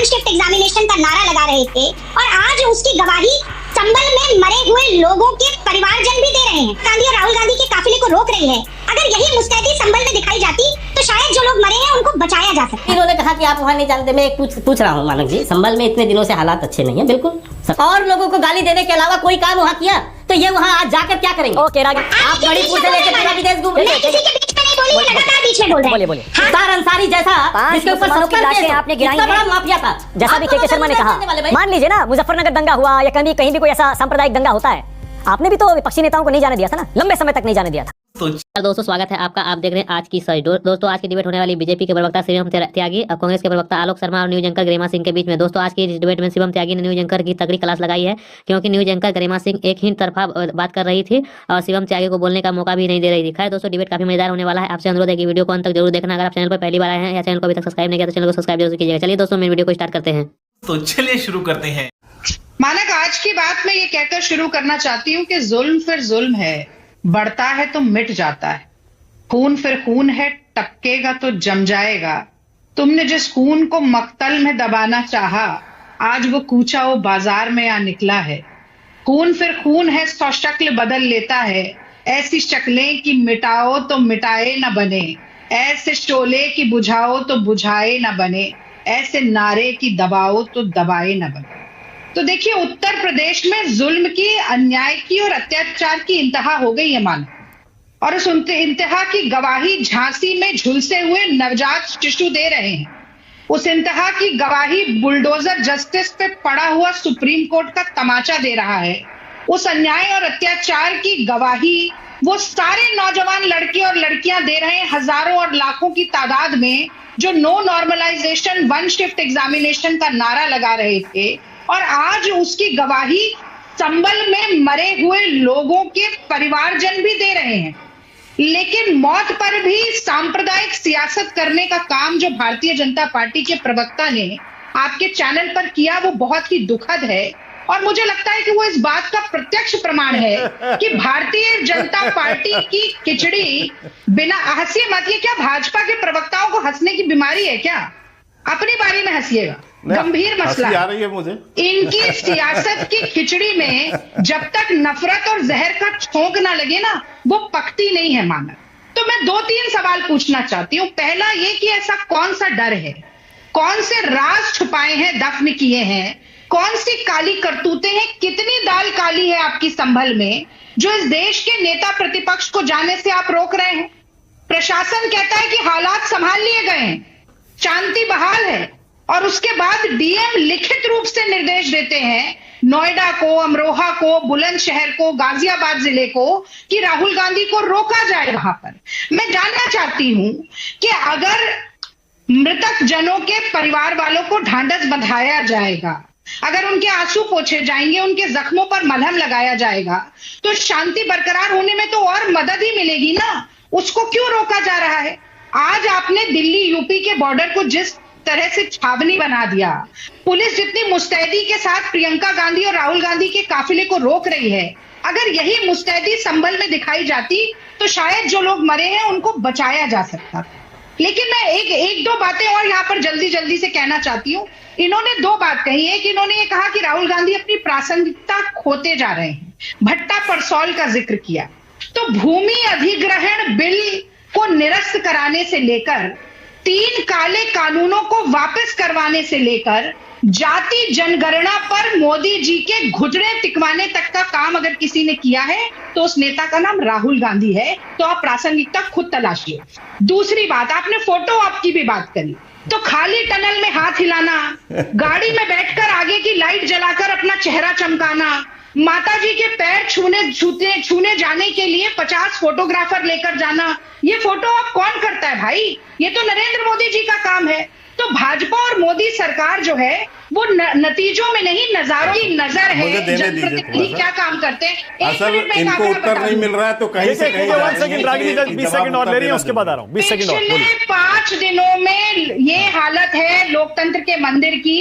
One shift examination का नारा लगा रहे थे और आज उसकी गवाही संभल में मरे हुए लोगों के परिवारजन भी दे रहे हैं। गांधी और राहुल गांधी के काफिले को रोक रही है। अगर यही मुस्तैदी संभल में दिखाई जाती तो शायद जो लोग मरे हैं उनको बचाया जा सकता। इन्होंने कहा कि आप वहाँ नहीं जानते। मैं पूछ रहा हूँ मानक जी, संभल में इतने दिनों से हालात अच्छे नहीं है बिल्कुल, और लोगों को गाली देने के अलावा कोई काम वहाँ किया तो ये वहाँ आज जाकर क्या करेंगे? ओके राज, आप मणिपुर से लेकर पूरा विदेश घूम रहे हैं। बीच में बोल रहे हैं। तार अंसारी जैसा जिसके ऊपर 70 लाशें आपने गिराई इतना बड़ा हैं। माफिया था, जैसा भी के शर्मा ने कहा, मान लीजिए ना मुजफ्फरनगर दंगा हुआ या कहीं भी कोई ऐसा सांप्रदायिक दंगा होता है, आपने भी तो विपक्षी नेताओं को नहीं जाने दिया था ना, लंबे समय तक नहीं जाने दिया था। दोस्तों स्वागत है आपका, आप देख रहे हैं आज की दोस्तों आज की डिबेट होने वाली बीजेपी के प्रवक्ता शिवम त्यागी और कांग्रेस के प्रवक्ता आलोक शर्मा और न्यूज एंकर गरिमा सिंह के बीच में। दोस्तों आज की इस डिबेट में शिवम त्यागी ने न्यूज एंकर की तगड़ी क्लास लगाई है, क्योंकि न्यूज एंकर गरिमा सिंह एक ही तरफा बात कर रही थी और शिवम त्यागी को बोलने का मौका भी नहीं दे रही थी। खैर दोस्तों डिबेट काफी मजेदार होने वाला है। आपसे अनुरोध है कि वीडियो को अंत तक जरूर देखना। अगर आप चैनल पर पहली बार आए हैं या चैनल को अभी तक सब्सक्राइब नहीं किया तो चैनल को सब्सक्राइब जरूर कीजिएगा। चलिए दोस्तों मेन वीडियो को स्टार्ट करते हैं। तो चलिए शुरू करते हैं। मानक, आज की बात मैं ये कहकर शुरू करना चाहती हूँ कि जुल्म फिर जुल्म है, बढ़ता है तो मिट जाता है। खून फिर खून है, टपकेगा तो जम जाएगा। तुमने जिस खून को मक्तल में दबाना चाहा, आज वो कूचा वो बाजार में आ निकला है। खून फिर खून है, सौ शक्ल बदल लेता है। ऐसी शक्लें कि मिटाओ तो मिटाए न बने, ऐसे शोले की बुझाओ तो बुझाए न बने, ऐसे नारे की दबाओ तो दबाए न बने। तो देखिए, उत्तर प्रदेश में जुल्म की, अन्याय की और अत्याचार की इंतहा हो गई है मान, और उस इंतहा की गवाही झांसी में झुलसे हुए नवजात शिशु दे रहे हैं। उस इंतहा की गवाही बुलडोजर जस्टिस पे पड़ा हुआ सुप्रीम कोर्ट का तमाचा दे रहा है। उस अन्याय और अत्याचार की गवाही वो सारे नौजवान लड़के और लड़कियां दे रहे हैं, हजारों और लाखों की तादाद में, जो no normalisation one shift examination का नारा लगा रहे थे, और आज उसकी गवाही संभल में मरे हुए लोगों के परिवारजन भी दे रहे हैं। लेकिन मौत पर भी सांप्रदायिक सियासत करने का काम जो भारतीय जनता पार्टी के प्रवक्ता ने आपके चैनल पर किया, वो बहुत ही दुखद है। और मुझे लगता है कि वो इस बात का प्रत्यक्ष प्रमाण है कि भारतीय जनता पार्टी की खिचड़ी बिना, हंसिए मत, ये क्या भाजपा के प्रवक्ताओं को हंसने की बीमारी है क्या? अपनी बारी में हंसिएगा, गंभीर मसला आ रही है मुझे। इनकी सियासत की खिचड़ी में जब तक नफरत और जहर का छोंक ना लगे ना, वो पकती नहीं है मानव। तो मैं 2-3 सवाल पूछना चाहती हूँ। पहला ये कि ऐसा कौन सा डर है, कौन से राज छुपाए हैं, दफन किए हैं, कौन सी काली करतूतें हैं, कितनी दाल काली है आपकी संभल में, जो इस देश के नेता प्रतिपक्ष को जाने से आप रोक रहे हैं? प्रशासन कहता है कि हालात संभाल लिए गए हैं, शांति बहाल है, और उसके बाद डीएम लिखित रूप से निर्देश देते हैं नोएडा को, अमरोहा को, बुलंदशहर को, गाजियाबाद जिले को, कि राहुल गांधी को रोका जाए वहां पर। मैं जानना चाहती हूं कि अगर मृतक जनों के परिवार वालों को ढांढस बंधाया जाएगा, अगर उनके आंसू पोंछे जाएंगे, उनके जख्मों पर मलहम लगाया जाएगा, तो शांति बरकरार होने में तो और मदद ही मिलेगी ना। उसको क्यों रोका जा रहा है? आज आपने दिल्ली यूपी के बॉर्डर को जिस तरह से छावनी बना दिया, पुलिस जितनी मुस्तैदी के साथ प्रियंका गांधी और राहुल गांधी के काफिले को रोक रही है, अगर यही मुस्तैदी संभल में दिखाई जाती तो शायद जो लोग मरे हैं उनको बचाया जा सकता। लेकिन मैं एक दो बातें और यहाँ पर जल्दी से कहना चाहती हूँ। इन्होंने 2 बात कही है कि इन्होंने ये कहा कि राहुल गांधी अपनी प्रासंगिकता खोते जा रहे हैं, भट्टा परसौल का जिक्र किया। तो भूमि अधिग्रहण बिल को निरस्त कराने से लेकर, 3 काले कानूनों को वापस करवाने से लेकर, जाति जनगणना पर मोदी जी के घुटने टिकवाने तक का काम अगर किसी ने किया है तो उस नेता का नाम राहुल गांधी है। तो आप प्रासंगिकता खुद तलाशिए। दूसरी बात, आपने फोटो आपकी भी बात करी, तो खाली टनल में हाथ हिलाना, गाड़ी में बैठकर आगे की लाइट जलाकर अपना चेहरा चमकाना, माता जी के पैर छूने जाने के लिए 50 फोटोग्राफर लेकर जाना, ये फोटो आप कौन करता है भाई? ये तो नरेंद्र मोदी जी का काम है। तो भाजपा और मोदी सरकार जो है वो नतीजों में नहीं, नजारों की नजर है। जनप्रतिनिधि क्या काम करते हैं? असल इनको उत्तर नहीं मिल रहा है तो कहीं से कहीं 20 सेकंड और ले रही हैं, उसके बाद आ रहा हूं। 20 सेकंड और। पिछले 5 दिनों में ये हालत है लोकतंत्र के मंदिर की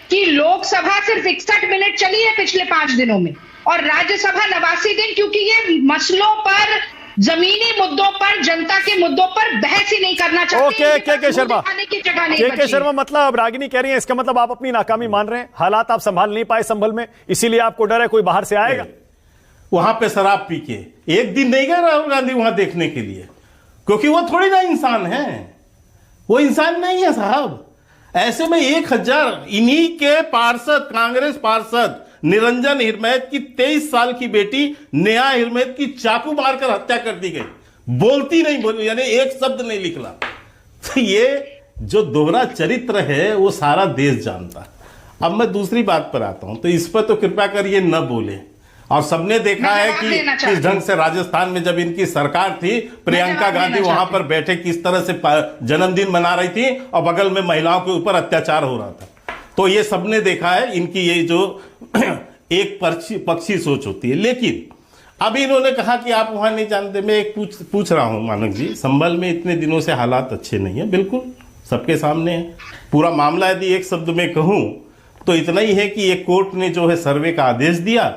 कि लोकसभा सिर्फ 61 मिनट चली है पिछले 5 दिनों में, और राज्यसभा 89 दिन, क्योंकि ये मसलों पर जमीनी मुद्दों पर, जनता के मुद्दों पर बहस ही नहीं करना चाहते। ओके के शर्मा, की जगह नहीं के बची। शर्मा, मतलब रागिनी कह रही है, इसका मतलब आप अपनी नाकामी मान रहे हैं, हालात आप संभाल नहीं पाए संभल में, इसीलिए आपको डर है कोई बाहर से आएगा। वहां पे शराब पी के एक दिन नहीं गए राहुल गांधी वहां देखने के लिए, क्योंकि वो थोड़ी ना इंसान है, वो इंसान नहीं है साहब। ऐसे में 1000 इन्हीं के पार्षद, कांग्रेस पार्षद निरंजन हिरमैत की 23 साल की बेटी नेहा हिरमैत की चाकू मारकर हत्या कर दी गई, बोलती नहीं, बोली यानी एक शब्द नहीं निकला। तो ये जो दोहरा चरित्र है वो सारा देश जानता। अब मैं दूसरी बात पर आता हूं, तो इस पर तो कृपया करिए न बोले। और सबने देखा है कि किस ढंग से राजस्थान में जब इनकी सरकार थी, प्रियंका गांधी वहां पर बैठे किस तरह से जन्मदिन मना रही थी और बगल में महिलाओं के ऊपर अत्याचार हो रहा था। तो ये सबने देखा है, इनकी ये जो एक पक्षी सोच होती है। लेकिन अभी इन्होंने कहा कि आप वहां नहीं जानते। मैं एक पूछ रहा हूं मानक जी, संभल में इतने दिनों से हालात अच्छे नहीं है, बिल्कुल सबके सामने है पूरा मामला। यदि एक शब्द में कहूं तो इतना ही है कि एक कोर्ट ने जो है सर्वे का आदेश दिया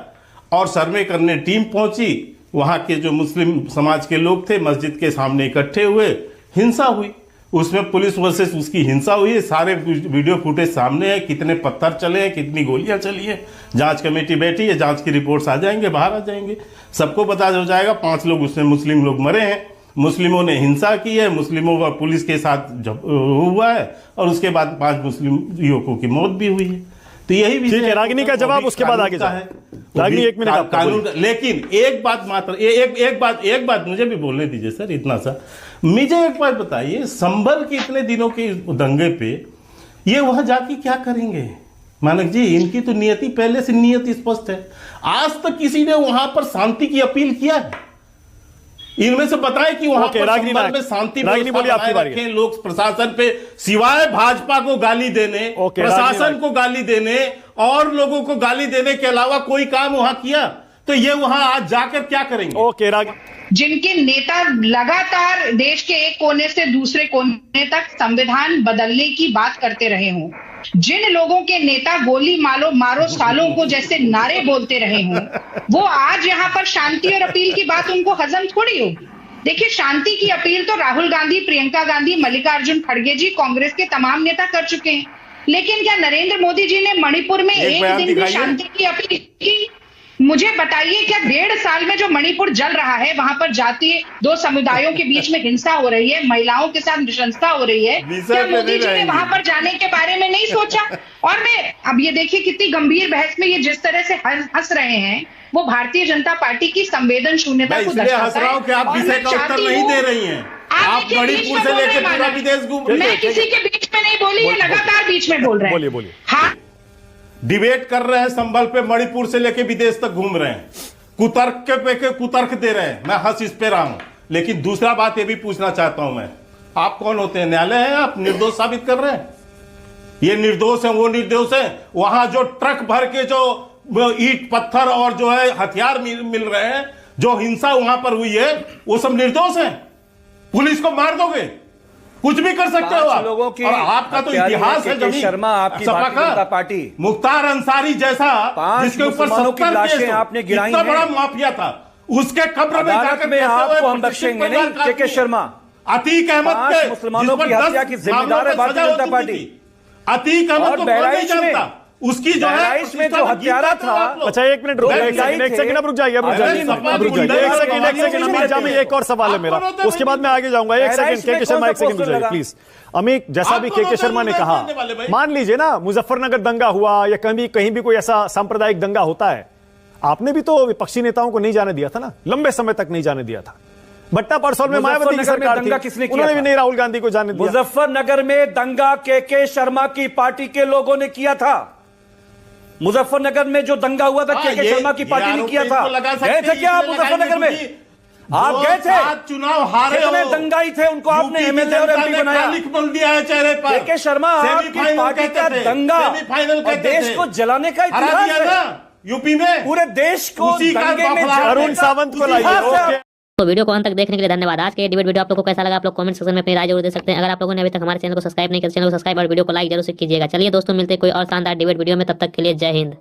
और सर्वे करने टीम पहुंची, वहां के जो मुस्लिम समाज के लोग थे मस्जिद के सामने इकट्ठे हुए, हिंसा हुई, उसमें पुलिस वर्सेस उसकी हिंसा हुई है। सारे वीडियो फुटेज सामने है, कितने पत्थर चले हैं, कितनी गोलियां चली है। जांच कमेटी बैठी है, जांच की रिपोर्ट्स आ जाएंगे, बाहर आ जाएंगे, सबको पता हो जाएगा। 5 लोग उसमें मुस्लिम लोग मरे हैं, मुस्लिमों ने हिंसा की है, मुस्लिमों का पुलिस के साथ हुआ है और उसके बाद 5 मुस्लिम युवकों की मौत भी हुई है। तो यही ठीक है, रागिनी का जवाब उसके बाद आगे है। रागिनी 1 मिनट आपका कानून। लेकिन एक बात मात्र, एक बात मुझे भी बोलने दीजिए सर, इतना सा मुझे एक बात बताइए, संभल के इतने दिनों के दंगे पे ये वहां जाके क्या करेंगे मानक जी? इनकी तो नियति पहले से नियति स्पष्ट है। आज तक किसी ने वहां पर शांति की अपील किया है? इनमें से बताएं कि वहां पर संभल में शांति रखें, लोग प्रशासन पे सिवाय भाजपा को गाली देने, प्रशासन को गाली देने और लोगों को गाली देने के अलावा कोई काम वहां किया? तो ये वहां आज जाकर क्या करेंगे? ओके, जिनके नेता लगातार देश के एक कोने से दूसरे कोने तक संविधान बदलने की बात करते रहे हों, जिन लोगों के नेता गोली मारो सालों को जैसे नारे बोलते रहे हों, वो आज यहाँ पर शांति और अपील की बात उनको हजम थोड़ी होगी। देखिए, शांति की अपील तो राहुल गांधी, प्रियंका गांधी, मल्लिकार्जुन खड़गे जी, कांग्रेस के तमाम नेता कर चुके हैं। लेकिन क्या नरेंद्र मोदी जी ने मणिपुर में एक दिन भी शांति की अपील की? मुझे बताइए, क्या 1.5 साल में जो मणिपुर जल रहा है, वहां पर जातीय 2 समुदायों के बीच में हिंसा हो रही है, महिलाओं के साथ नृशंसता हो रही है, क्या मोदी जी ने वहां पर जाने के बारे में नहीं सोचा? और मैं अब ये देखिए कितनी गंभीर बहस में ये जिस तरह से हंस रहे हैं, वो भारतीय जनता पार्टी की संवेदन शून्यता को दर्शाता है। कि आप विषय का उत्तर नहीं दे रही हैं। आप मणिपुर से लेकर पूरा विदेश घूम, मैं किसी के बीच में नहीं बोली, ये लगातार बीच में बोल रहे हैं। बोलिए। हाँ, डिबेट कर रहे हैं संभल पे, मणिपुर से लेकर विदेश तक घूम रहे हैं, कुतर्क के कुतर्क दे रहे हैं। मैं हंस इस पे रहा हूं, लेकिन दूसरा बात ये भी पूछना चाहता हूं मैं, आप कौन होते हैं? न्यायालय है? आप निर्दोष साबित कर रहे हैं? ये निर्दोष है, वो निर्दोष है? वहां जो ट्रक भर के जो ईंट पत्थर और जो है हथियार मिल रहे हैं, जो हिंसा वहां पर हुई है, वो सब निर्दोष है? पुलिस को मार दोगे? कुछ भी कर सकते हो आप। लोगों की और आपका तो इतिहास है जमीन शर्मा, आपकी भारतीय जनता पार्टी, मुख्तार अंसारी जैसा जिसके ऊपर 70 केस आपने गिराई, इतना बड़ा माफिया था, उसके कब्र में जाकर में आपको हम बख्शेंगे नहीं। के शर्मा, अतीक अहमद के मुसलमानों की हत्या की जिम्मेदार है भारतीय जनता पार्टी। अतीक अहमद को कौन नहीं जानता? उसकी जो है में जो हत्यारा था। अच्छा, 1 मिनट रुक जाइए, 1 सेकंड अब रुक जाइए, एक सेकंड, एक और सवाल है मेरा, उसके बाद मैं आगे जाऊंगा। 1 सेकंड के शर्मा, 1 सेकंड रुक जाइए प्लीज। अमित, जैसा भी के शर्मा ने कहा, मान लीजिए ना मुजफ्फरनगर दंगा हुआ या कहीं भी कोई ऐसा सांप्रदायिक दंगा होता है, आपने भी तो विपक्षी नेताओं को नहीं जाने दिया था ना, लंबे समय तक नहीं जाने दिया था। भट्टा परसौल में मायावती की सरकार थी, उन्होंने भी नहीं राहुल गांधी को जाने दिया। मुजफ्फरनगर में दंगा के शर्मा की पार्टी के लोगों ने किया था। मुजफ्फरनगर में जो दंगा हुआ था, के शर्मा की पार्टी ने किया था। गए थे क्या आप मुजफ्फरनगर में? आप गए थे? चुनाव हारे कितने दंगाई थे, उनको आपने एमएलए और एमपी बनाया। लिख बोल दिया है चेहरे पर। के शर्मा, आपकी पार्टी का दंगा और देश को जलाने का इतिहास है यूपी में, पूरे देश को दंगे में। अरुण सावंत को लाइए। तो वीडियो को अंत तक देखने के लिए धन्यवाद। आज के डिबेट वीडियो आप लोगों को कैसा लगा, आप लोग कमेंट सेक्शन में अपनी राय जरूर दे सकते हैं। अगर आप लोगों ने अभी तक हमारे चैनल को सब्सक्राइब नहीं किया, चैनल को सब्सक्राइब और वीडियो को लाइक जरूर से कीजिएगा। चलिए दोस्तों, मिलते हैं कोई और शानदार डिबेट वीडियो में, तब तक के लिए जय हिंद।